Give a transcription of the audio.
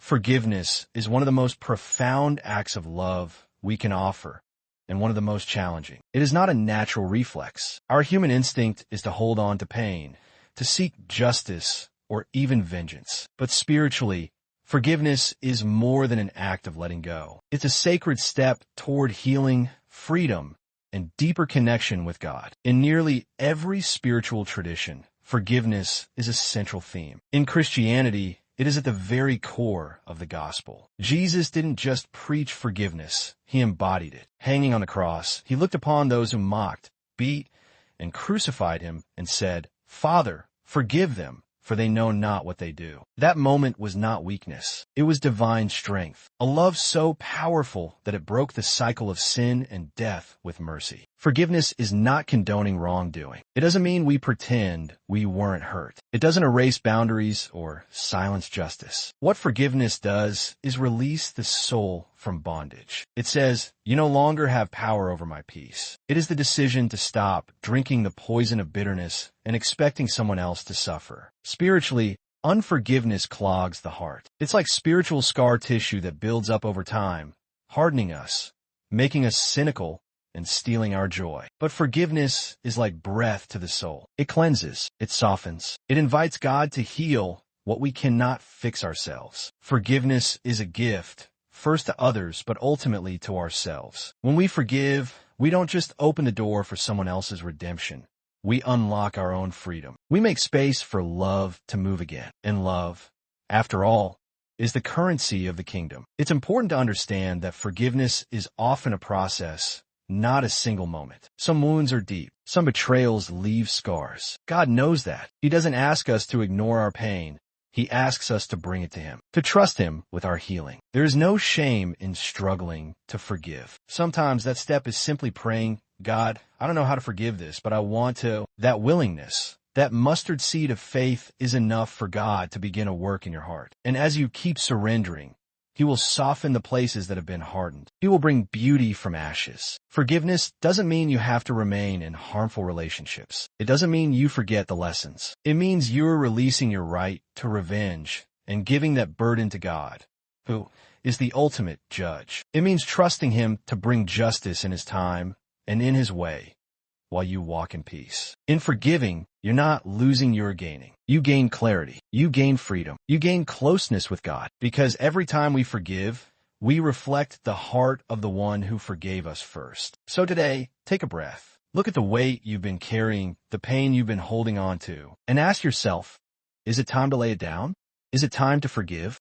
Forgiveness is one of the most profound acts of love we can offer, and one of the most challenging. It is not a natural reflex. Our human instinct is to hold on to pain, to seek justice, or even vengeance. But spiritually, forgiveness is more than an act of letting go. It's a sacred step toward healing, freedom, and deeper connection with God. In nearly every spiritual tradition, forgiveness is a central theme. In Christianity, it is at the very core of the gospel. Jesus didn't just preach forgiveness, he embodied it. Hanging on the cross, he looked upon those who mocked, beat, and crucified him and said, "Father, forgive them, for they know not what they do." That moment was not weakness. It was divine strength, a love so powerful that it broke the cycle of sin and death with mercy. Forgiveness is not condoning wrongdoing. It doesn't mean we pretend we weren't hurt. It doesn't erase boundaries or silence justice. What forgiveness does is release the soul from bondage. It says, "You no longer have power over my peace." It is the decision to stop drinking the poison of bitterness and expecting someone else to suffer. Spiritually, unforgiveness clogs the heart. It's like spiritual scar tissue that builds up over time, hardening us, making us cynical, and stealing our joy. But forgiveness is like breath to the soul. It cleanses, it softens, it invites God to heal what we cannot fix ourselves. Forgiveness is a gift, first to others, but ultimately to ourselves. When we forgive, we don't just open the door for someone else's redemption. We unlock our own freedom. We make space for love to move again. And love, after all, is the currency of the kingdom. It's important to understand that forgiveness is often a process, not a single moment. Some wounds are deep. Some betrayals leave scars. God knows that. He doesn't ask us to ignore our pain. He asks us to bring it to him, to trust him with our healing. There is no shame in struggling to forgive. Sometimes that step is simply praying, "God, I don't know how to forgive this, but I want to." That willingness, that mustard seed of faith is enough for God to begin a work in your heart. And as you keep surrendering, he will soften the places that have been hardened. He will bring beauty from ashes. Forgiveness doesn't mean you have to remain in harmful relationships. It doesn't mean you forget the lessons. It means you're releasing your right to revenge and giving that burden to God, who is the ultimate judge. It means trusting him to bring justice in his time and in his way, while you walk in peace. In forgiving, you're not losing, you're gaining. You gain clarity. You gain freedom. You gain closeness with God. Because every time we forgive, we reflect the heart of the one who forgave us first. So today, take a breath. Look at the weight you've been carrying, the pain you've been holding on to, and ask yourself, is it time to lay it down? Is it time to forgive?